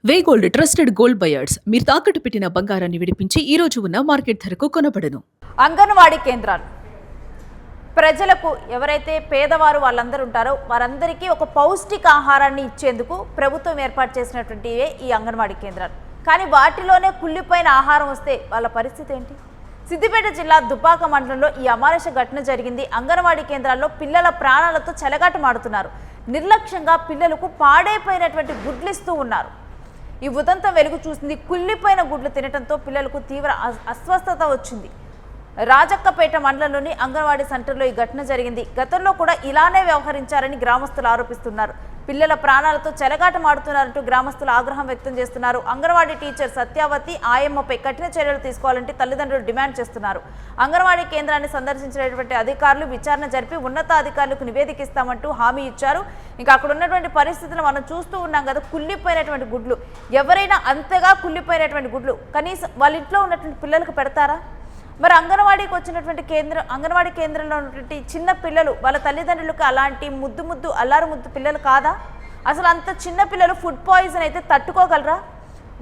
వే gold trusted gold buyers మీరు తాకట్టు పెట్టిన బంగారాన్ని విడిపించి ఈ రోజు ఉన్న మార్కెట్ ధరకు కొనబడను. అంగన్వాడీ కేంద్రాలు ప్రజలకు ఎవరైతే పేదవారు వాళ్ళందరూ ఉంటారో వారందరికీ ఒక పౌష్టిక ఆహారాన్ని ఇచ్చేందుకు ప్రభుత్వం ఏర్పాటు చేసినటువంటివే ఈ అంగన్వాడీ కేంద్రాలు. కానీ వాటిలోనే కుళ్ళిపోయిన ఆహారం వస్తే వాళ్ళ పరిస్థితి ఏంటి? సిద్దిపేట జిల్లా దుబ్బాక మండలంలో ఈ అమానుష ఘటన జరిగింది. అంగన్వాడీ కేంద్రాల్లో పిల్లల ప్రాణాలతో చెలగాటమాడుతున్నారు. నిర్లక్ష్యంగా పిల్లలకు పాడైపోయినటువంటి గుడ్లు ఇస్తూ ఉన్నారు. ఈ ఉదంతం వెలుగు చూసింది. కుళ్ళిపోయిన గుడ్లు తినడంతో పిల్లలకు తీవ్ర అస్వస్థత వచ్చింది. రాజక్కపేట మండలంలోని అంగన్వాడీ సెంటర్లో ఈ ఘటన జరిగింది. గతంలో కూడా ఇలానే వ్యవహరించారని గ్రామస్తులు ఆరోపిస్తున్నారు. పిల్లల ప్రాణాలతో చెలగాటమాడుతున్నారంటూ గ్రామస్తులు ఆగ్రహం వ్యక్తం చేస్తున్నారు. అంగన్వాడీ టీచర్ సత్యావతి ఆయమ్మపై కఠిన చర్యలు తీసుకోవాలంటే తల్లిదండ్రులు డిమాండ్ చేస్తున్నారు. అంగన్వాడీ కేంద్రాన్ని సందర్శించినటువంటి అధికారులు విచారణ జరిపి ఉన్నతాధికారులకు నివేదిక ఇస్తామంటూ హామీ ఇచ్చారు. ఇంకా అక్కడ ఉన్నటువంటి పరిస్థితులు మనం చూస్తూ ఉన్నాం కదా. కుళ్ళిపోయినటువంటి గుడ్లు, ఎవరైనా అంతగా కుళ్ళిపోయినటువంటి గుడ్లు కనీసం వాళ్ళ ఇంట్లో ఉన్నటువంటి పిల్లలకు పెడతారా? మరి అంగన్వాడీకి వచ్చినటువంటి అంగన్వాడీ కేంద్రంలో ఉన్నటువంటి చిన్న పిల్లలు వాళ్ళ తల్లిదండ్రులకు అలాంటి ముద్దు అల్లారు ముద్దు పిల్లలు కాదా? అసలు అంత చిన్న పిల్లలు ఫుడ్ పాయిజన్ అయితే తట్టుకోగలరా?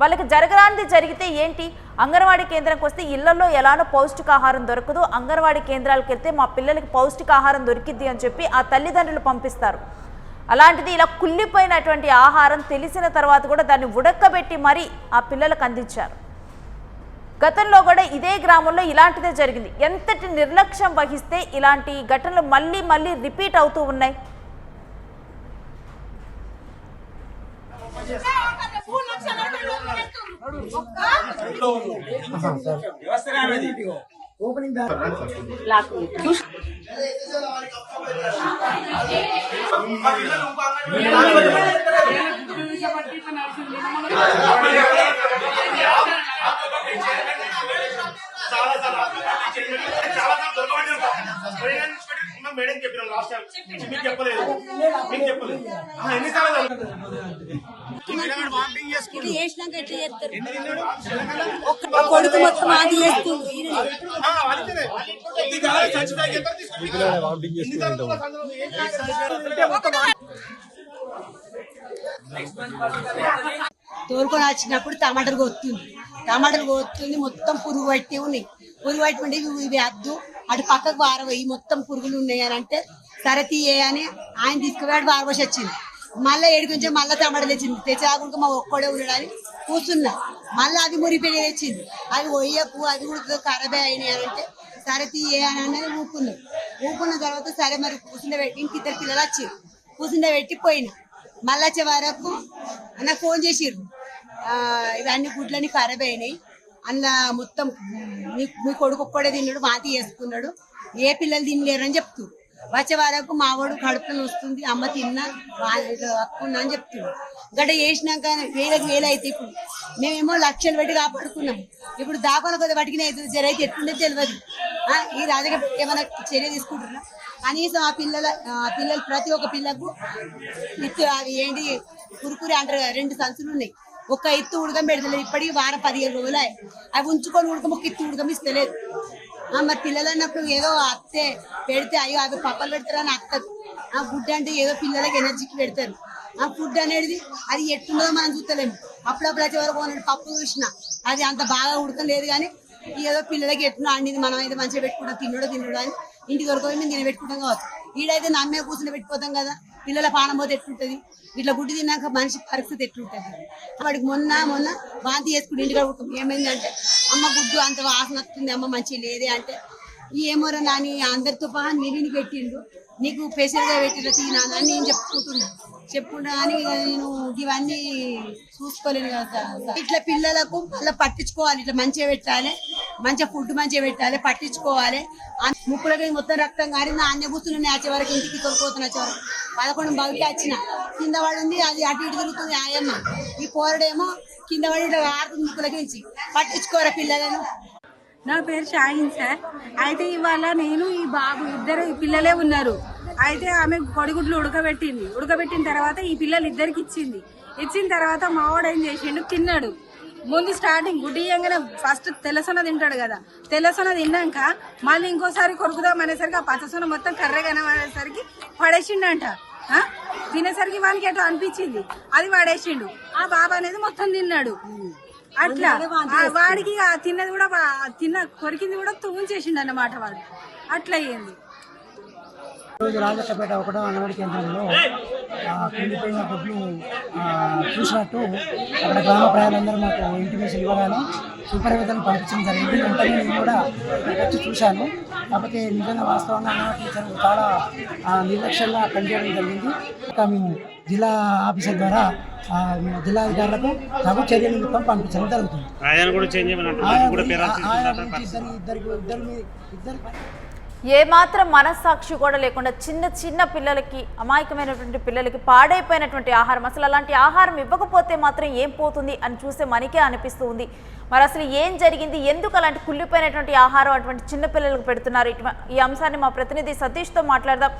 వాళ్ళకి జరగరానిది జరిగితే ఏంటి? అంగన్వాడీ కేంద్రంకి వస్తే ఇళ్లలో ఎలానో పౌష్టికాహారం దొరకదు, అంగన్వాడీ కేంద్రాలకు వెళ్తే మా పిల్లలకి పౌష్టికాహారం దొరికిద్ది అని చెప్పి ఆ తల్లిదండ్రులు పంపిస్తారు. అలాంటిది ఇలా కుళ్ళిపోయినటువంటి ఆహారం తెలిసిన తర్వాత కూడా దాన్ని ఉడకబెట్టి మరీ ఆ పిల్లలకు అందించారు. గతంలో కూడా ఇదే గ్రామంలో ఇలాంటిదే జరిగింది. ఎంతటి నిర్లక్ష్యం వహిస్తే ఇలాంటి ఘటనలు మళ్ళీ రిపీట్ అవుతూ ఉన్నాయి. మేడం చెప్పిన లాస్ట్ టైం మీకు చెప్పలేదు ఎన్నిసార్లు కొడుకు మొత్తం ఆది చేస్తుంది. తోలుకొని వచ్చినప్పుడు టమాటాలు కొత్తుంది మొత్తం పురుగు పట్టి ఉన్నాయి. పురుగు పట్టి ఉండి ఇవి అద్దు అటు పక్కకు వారవయి మొత్తం పురుగులు ఉన్నాయి అని అంటే సరే తీయని ఆయన తీసుకుపోయాడు. వారవసి వచ్చింది. మళ్ళీ ఏడుకొంచెం మళ్ళీ టమాటాలు తెచ్చి ఆకుండా మా ఒక్కడే ఉన్నాడని కూర్చున్నా. మళ్ళీ అది మురిపోయి తెచ్చింది. అది ఒయ్యకు అది కూడా ఖరాబే అయినాయి అని అంటే సరే తీయ అని అన్నది ఊకున్న తర్వాత సరే మరి కూర్చుండ పెట్టి ఇంక ఇద్దరు పిల్లలు వచ్చారు. కూర్చుండ పెట్టి పోయినా. మళ్ళీ వచ్చే వరకు నాకు ఫోన్ చేసిర్రు, ఇవన్నీ గుడ్లన్నీ ఖరాబ్ అయినాయి, అందులో మొత్తం మీ కొడుకు ఒక్కడే తిన్నాడు, వాంతి చేసుకున్నాడు, ఏ పిల్లలు తినలేరు అని చెప్తూ వచ్చే వరకు మా వాడు కడుపులో వస్తుంది, అమ్మ తిన్నా అక్కున్నా అని చెప్తున్నాడు. గడ్డ చేసినాక వేలు అయితే ఇప్పుడు మేమేమో లక్షలు పెట్టి కాపాడుకున్నాం. ఇప్పుడు దాఖలు కొద్దిగా పట్టుకునే జర అయితే ఎట్లుండే తెలియదు. ఈ రాజకీయ ఏమైనా చర్య తీసుకుంటున్నా? కనీసం ఆ పిల్లలు ప్రతి ఒక్క పిల్లకు ఇత్తు అవి ఏంటి కురుకురి అంటారు కదా, 2 సంచులు ఉన్నాయి. ఒక్క ఇత్తు ఉడకం పెడతలేదు. ఇప్పటికి వారం 15 రోజులు అవి ఉంచుకొని ఒక ఇత్తు ఉడకం ఇస్తలేదు. మరి పిల్లలు అన్నప్పుడు ఏదో అత్తే పెడితే అయ్యో అవి పప్పలు పెడతారని అత్తదు. ఆ ఫుడ్ అంటే ఏదో పిల్లలకి ఎనర్జీకి పెడతారు. ఆ ఫుడ్ అనేది అది ఎట్లుండదో మనం చూస్తలేము. అప్పుడప్పుడు వచ్చే వరకు పప్పు చూసిన అది అంత బాగా ఉడకలేదు. కానీ ఏదో పిల్లలకి ఎట్లా అండి మనం అయితే మంచిగా పెట్టుకుంటాం, తినడు అని ఇంటికి దొరకపోయి మేము తినబెట్టుకుంటాం కావచ్చు. ఈడైతే నమ్మే కూర్చుని పెట్టిపోతాం కదా. పిల్లల పానం పోతే ఎట్లుంటది? ఇట్లా గుడ్డి తిన్నాక మనిషి పరిస్థితి ఎట్లుంటది? వాడికి మొన్న వాంతి చేసుకుని ఇంటికి అడుగుతాం. ఏమైందంటే అమ్మ గుడ్డు అంత వాసన వస్తుంది, అమ్మ మంచిగా లేదే అంటే ఏమోరా నాని అందరితో నిలిని పెట్టిండు, నీకు స్పెషల్గా పెట్టిన తినాను అని నేను చెప్పుకుంటా కానీ నేను ఇవన్నీ చూసుకోలేను కదా. ఇట్లా పిల్లలకు మళ్ళీ పట్టించుకోవాలి, ఇట్లా మంచిగా పెట్టాలి, మంచిగా ఫుడ్ మంచిగా పెట్టాలి, పట్టించుకోవాలి. ముక్కులకి మొత్తం రక్తం కానీ నా అన్న కూర్చుని వచ్చే వరకు ఇంటికి తొలిపోతున్న వచ్చే వరకు 11 బయట వచ్చిన కింద పడి ఉంది. అది అటు ఇటు తిరుగుతుంది ఆయమ్మ. ఈ పోరడేమో కింద పడి ఇట్లా ఆడుతుంది ముక్కులకి. పట్టించుకోరా పిల్లలను. నా పేరు షాహిన్ సార్. అయితే ఇవాళ నేను ఈ బాబు ఇద్దరు పిల్లలే ఉన్నారు. అయితే ఆమె కొడిగుడ్లు ఉడకబెట్టిన తర్వాత ఈ పిల్లలు ఇద్దరికి ఇచ్చిన తర్వాత మావాడు ఏం చేసిండు, తిన్నాడు. ముందు స్టార్టింగ్ గుడ్డి ఇయ్యంగానే ఫస్ట్ తెల్లసొన తింటాడు కదా. తెల్లసొన తిన్నాక మళ్ళీ ఇంకోసారి కొరుకుదాం అనేసరికి ఆ పచ్చసొన మొత్తం కర్రగా కనబడేసరికి పడేసిండంట. తినేసరికి వానికి ఎటో అనిపించింది, అది వాడేసిండు. ఆ బాబా అనేది మొత్తం తిన్నాడు. అట్లా వాడికి తిన్నది కూడా కొరికింది కూడా ఉంచేసిండు అన్నమాట. వాడు అట్లా అయ్యింది. రోజు రాజకపేట ఒకటో అంగన్వాడీ కేంద్రంలో కుండిపోయిన గుడ్లు చూసినట్టు అక్కడ గ్రామ ప్రజలందరూ మాకు ఇంటిమేషన్ ఇవ్వగానే సూపర్వైజర్ని పంపించడం జరిగింది. వెంటనే నేను కూడా వచ్చి చూశాను. కాకపోతే నిజంగా వాస్తవంగా అంగన్వాడీ టీచర్ చాలా నిర్లక్ష్యంగా పనిచేయడం జరిగింది. ఇంకా మేము జిల్లా ఆఫీసర్ ద్వారా జిల్లాధికారులకు తగు చర్య నిమిత్తం పంపించడం జరుగుతుంది. ఏమాత్రం మనస్సాక్షి కూడా లేకుండా చిన్న చిన్న పిల్లలకి, అమాయకమైనటువంటి పిల్లలకి పాడైపోయినటువంటి ఆహారం, అసలు అలాంటి ఆహారం ఇవ్వకపోతే మాత్రం ఏం పోతుంది అని చూసే మనకే అనిపిస్తూ ఉంది. మరి అసలు ఏం జరిగింది, ఎందుకు అలాంటి కుళ్ళిపోయినటువంటి ఆహారం అటువంటి చిన్న పిల్లలకు పెడుతున్నారు? ఈ అంశాన్ని మా ప్రతినిధి సతీష్తో మాట్లాడదాం.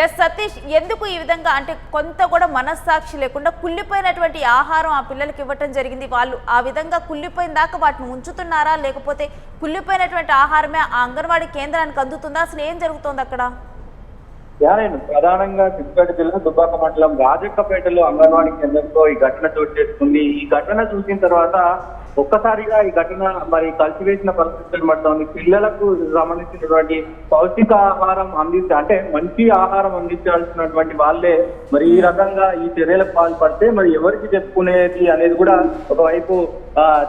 ఎస్ సతీష్, ఎందుకు ఈ విధంగా, అంటే కొంత కూడా మనస్సాక్షి లేకుండా కుళ్ళిపోయినటువంటి ఆహారం ఆ పిల్లలకి ఇవ్వటం జరిగింది? వాళ్ళు ఆ విధంగా కుళ్ళిపోయిన దాకా వాటిని ఉంచుతున్నారా, లేకపోతే కుళ్ళిపోయినటువంటి ఆహారమే ఆ అంగన్వాడీ కేంద్రానికి అందుతుందా? అసలు ఏం జరుగుతోంది అక్కడ? ప్రధానంగా సిద్దిపేట జిల్లా దుబ్బాక మండలం రాజక్కపేటలో అంగన్వాడీ కేంద్రంలో ఈ ఘటన చోటు చేసుకుంది. ఈ ఘటన చూసిన తర్వాత ఒక్కసారిగా ఈ ఘటన మరి కలిసివేసిన పరిస్థితులు పడుతుంది. పిల్లలకు సంబంధించినటువంటి పౌష్టికాహారం అంటే మంచి ఆహారం అందించాల్సినటువంటి వాళ్ళే మరి ఈ రకంగా ఈ చర్యలకు పాల్పడితే మరి ఎవరికి చెప్పుకునేది అనేది కూడా ఒకవైపు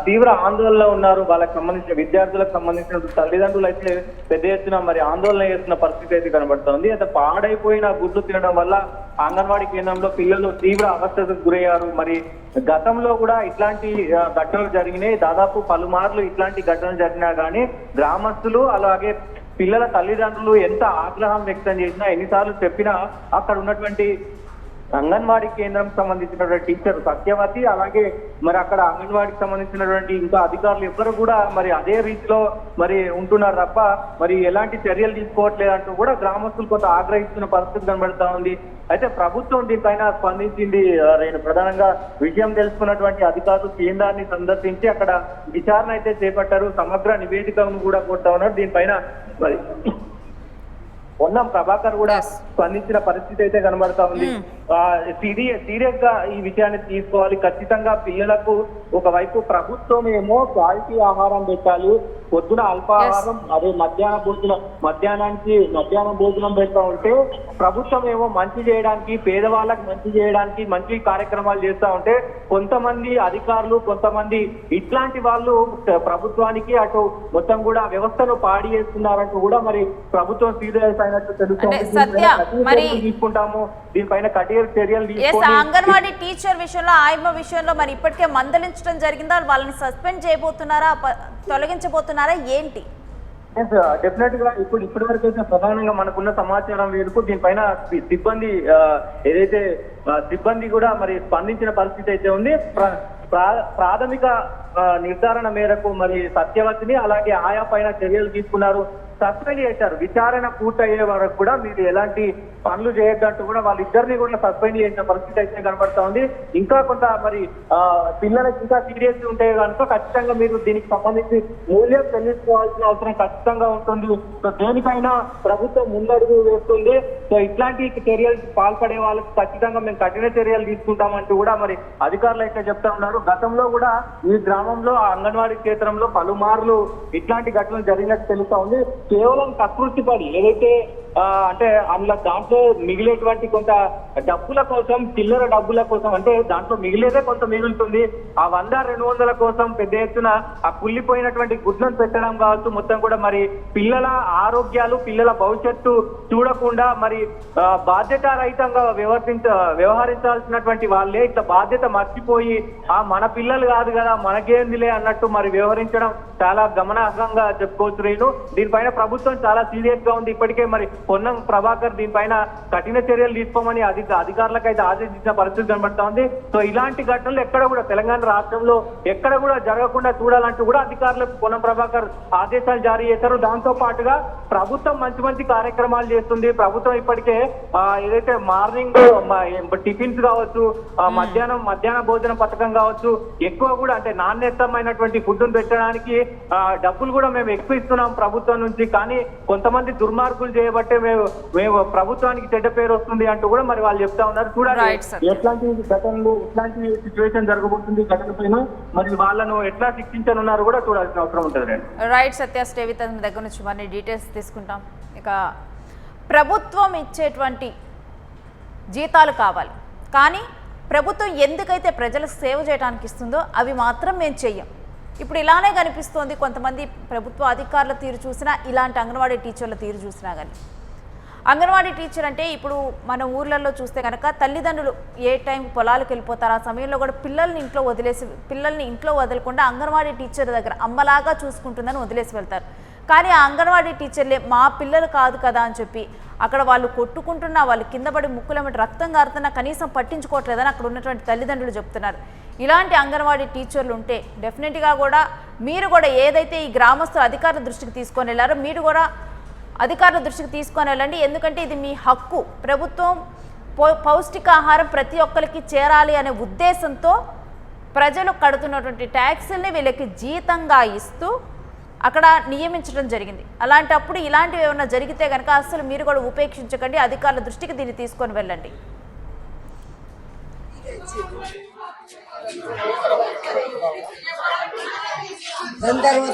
తీవ్ర ఆందోళనలో ఉన్నారు. వాళ్ళకి సంబంధించిన విద్యార్థులకు సంబంధించిన తల్లిదండ్రులు అయితే పెద్ద ఎత్తున మరి ఆందోళన చేస్తున్న పరిస్థితి అయితే కనబడుతోంది. అయితే పాడైపోయిన గుడ్లు తినడం వల్ల అంగన్వాడీ కేంద్రంలో పిల్లలు తీవ్ర అవస్థకు గురయ్యారు. మరి గతంలో కూడా ఇట్లాంటి ఘటనలు జరిగినాయి. దాదాపు పలుమార్లు ఇట్లాంటి ఘటనలు జరిగినా కానీ గ్రామస్తులు అలాగే పిల్లల తల్లిదండ్రులు ఎంత ఆగ్రహం వ్యక్తం చేసినా, ఎన్నిసార్లు చెప్పినా అక్కడ ఉన్నటువంటి అంగన్వాడీ కేంద్రం సంబంధించినటువంటి టీచర్ సత్యవతి, అలాగే మరి అక్కడ అంగన్వాడీకి సంబంధించినటువంటి ఇంకా అధికారులు ఎవ్వరు కూడా మరి అదే రీతిలో మరి ఉంటున్నారు తప్ప మరి ఎలాంటి చర్యలు తీసుకోవట్లేదు అంటూ కూడా గ్రామస్తులు కొంత ఆగ్రహిస్తున్న పరిస్థితి కనబడతా ఉంది. అయితే ప్రభుత్వం దీనిపైన స్పందించింది. ప్రధానంగా విషయం తెలుసుకున్నటువంటి అధికారులు కేంద్రాన్ని సందర్శించి అక్కడ విచారణ అయితే చేపట్టారు. సమగ్ర నివేదికను కూడా కోరుతా ఉన్నారు. దీనిపైన మరి పొన్నం ప్రభాకర్ కూడా స్పందించిన పరిస్థితి అయితే కనబడతా ఉంది. సీరియస్ గా ఈ విషయాన్ని తీసుకోవాలి. ఖచ్చితంగా పిల్లలకు ఒకవైపు ప్రభుత్వం ఏమో క్వాలిటీ ఆహారం పెట్టాలి, పొద్దున అల్పాహారం, అదే మధ్యాహ్నం భోజనం పెడతా ఉంటే ప్రభుత్వం ఏమో మంచి చేయడానికి, పేదవాళ్ళకి మంచి చేయడానికి మంచి కార్యక్రమాలు చేస్తా ఉంటే కొంతమంది అధికారులు, కొంతమంది ఇట్లాంటి వాళ్ళు ప్రభుత్వానికి అటు మొత్తం కూడా వ్యవస్థను పాడి చేస్తున్నారంటూ కూడా మరి ప్రభుత్వం సీరియస్ అయినట్టు తెలుస్తుంది. తీసుకుంటాము దీనిపైన కఠిన చర్యలు తీసుకుంటాము. అంగన్వాడీ టీచర్ విషయంలో, ఆయమ్మ విషయంలో మరి ఇప్పటికే మందలించడం జరిగిందా? వాళ్ళని సస్పెండ్ చేయబోతున్నారా, తొలగించబోతున్నారా, ఏంటి? డెఫినెట్ గా ఇప్పటి వరకు అయితే ప్రధానంగా మనకున్న సమాచారం మేరకు దీనిపైన సిబ్బంది కూడా మరి స్పందించిన పరిస్థితి అయితే ఉంది. ప్రాథమిక నిర్ధారణ మేరకు మరి సత్యవతిని అలాగే ఆయా పైన చర్యలు తీసుకున్నారు, సస్పెండ్ చేశారు. విచారణ పూర్తయ్యే వరకు కూడా మీరు ఎలాంటి పనులు చేయొద్దంటూ కూడా వాళ్ళిద్దరిని కూడా సస్పెండ్ చేసిన పరిస్థితి అయితే కనబడతా ఉంది. ఇంకా కొంత మరి పిల్లలకి ఇంకా సీరియస్ ఉంటే కనుక ఖచ్చితంగా మీరు దీనికి సంబంధించి మూల్యం చెల్లించుకోవాల్సిన అవసరం ఖచ్చితంగా ఉంటుంది. సో దేనికైనా ప్రభుత్వం ముందడుగు వేస్తుంది. సో ఇట్లాంటి చర్యలు పాల్పడే వాళ్ళకి ఖచ్చితంగా మేము కఠిన చర్యలు తీసుకుంటామంటూ కూడా మరి అధికారులు అయితే చెప్తా ఉన్నారు. గతంలో కూడా ఈ గ్రామంలో అంగన్వాడీ క్షేత్రంలో పలుమార్లు ఇట్లాంటి ఘటనలు జరిగినట్టు తెలుస్తా ఉంది. కేవలం కకృతి పడి ఏదైతే అంటే అందులో దాంట్లో మిగిలేటువంటి కొంత డబ్బుల కోసం, చిల్లర డబ్బుల కోసం, అంటే దాంట్లో మిగిలేదే కొంత మిగులుతుంది. ఆ 100-200 కోసం పెద్ద ఎత్తున ఆ కుళ్ళిపోయినటువంటి గుడ్లను పెట్టడం కావచ్చు, మొత్తం కూడా మరి పిల్లల ఆరోగ్యాలు, పిల్లల భవిష్యత్తు చూడకుండా మరి బాధ్యతారహితంగా వ్యవహరించాల్సినటువంటి వాళ్ళే ఇట్లా బాధ్యత మర్చిపోయి మన పిల్లలు కాదు కదా మనకేందిలే అన్నట్టు మరి వ్యవహరించడం చాలా గమనార్హంగా చెప్పుకోవచ్చు. దీనిపైన ప్రభుత్వం చాలా సీరియస్ గా ఉంది. ఇప్పటికే మరి పొన్నం ప్రభాకర్ దీనిపైన కఠిన చర్యలు తీసుకోమని అధికారులకు అయితే ఆదేశించిన పరిస్థితి కనబడతా ఉంది. సో ఇలాంటి ఘటనలు ఎక్కడ కూడా తెలంగాణ రాష్ట్రంలో ఎక్కడ కూడా జరగకుండా చూడాలంటూ కూడా అధికారులకు పొన్నం ప్రభాకర్ ఆదేశాలు జారీ చేశారు. దాంతో పాటుగా ప్రభుత్వం మంచి కార్యక్రమాలు చేస్తుంది. ప్రభుత్వం ఇప్పటికే ఏదైతే మార్నింగ్ టిఫిన్స్ కావచ్చు, మధ్యాహ్న భోజన పథకం కావచ్చు, ఎక్కువ కూడా అంటే నాణ్యతమైనటువంటి ఫుడ్ పెట్టడానికి డబ్బులు కూడా మేము ఎక్కువ ఇస్తున్నాం ప్రభుత్వం నుంచి. కానీ కొంతమంది దుర్మార్గులు చేయబట్టి చేయబట్టే మేము ప్రభుత్వానికి చెడ్డ పేరు వస్తుంది అంటూ కూడా మరి వాళ్ళు చెప్తా ఉన్నారు. చూడాలి Right, sir. ఎట్లాంటి ఘటనలు ఎట్లాంటి సిచ్యువేషన్ జరగబోతుంది ఘటన పైన, మరి వాళ్ళను ఎట్లా శిక్షించనున్నారు కూడా చూడాల్సిన అవసరం ఉంటుంది. Right Satya, stay with us. మీ దగ్గర నుంచి మరిన్ని డీటెయిల్స్ తీసుకుంటాం. ఇక ప్రభుత్వం ఇచ్చేటువంటి జీతాలు కావాలి, కానీ ప్రభుత్వం ఎందుకైతే ప్రజలకు సేవ చేయడానికి ఇస్తుందో అవి మాత్రం మేము చెయ్యం. ఇప్పుడు ఇలానే కనిపిస్తోంది. కొంతమంది ప్రభుత్వ అధికారుల తీరు చూసినా, ఇలాంటి అంగన్వాడీ టీచర్ల తీరు చూసినా కానీ. అంగన్వాడీ టీచర్ అంటే ఇప్పుడు మన ఊర్లలో చూస్తే కనుక తల్లిదండ్రులు ఏ టైంకి పొలాలకు వెళ్ళిపోతారు, ఆ సమయంలో కూడా పిల్లల్ని ఇంట్లో వదలకుండా అంగన్వాడీ టీచర్ దగ్గర అమ్మలాగా చూసుకుంటుందని వదిలేసి వెళ్తారు. కానీ ఆ అంగన్వాడీ టీచర్లే మా పిల్లలు కాదు కదా అని చెప్పి అక్కడ వాళ్ళు కొట్టుకుంటున్నా, వాళ్ళు కింద పడి ముక్కులమ్మటి రక్తం కారుతున్నా కనీసం పట్టించుకోవట్లేదని అక్కడ ఉన్నటువంటి తల్లిదండ్రులు చెప్తున్నారు. ఇలాంటి అంగన్వాడీ టీచర్లు ఉంటే డెఫినెట్గా కూడా మీరు కూడా ఏదైతే ఈ గ్రామస్తుల అధికారుల దృష్టికి తీసుకొని వెళ్ళారో మీరు కూడా అధికారుల దృష్టికి తీసుకొని వెళ్ళండి. ఎందుకంటే ఇది మీ హక్కు. ప్రభుత్వం పౌష్టికాహారం ప్రతి ఒక్కరికి చేరాలి అనే ఉద్దేశంతో ప్రజలు కడుతున్నటువంటి ట్యాక్సుల్ని వీళ్ళకి జీతంగా ఇస్తూ అక్కడ నియమించడం జరిగింది. అలాంటప్పుడు ఇలాంటివి ఏమైనా జరిగితే కనుక అసలు మీరు కూడా ఉపేక్షించకండి, అధికారుల దృష్టికి దీన్ని తీసుకొని వెళ్ళండి. దాని తర్వాత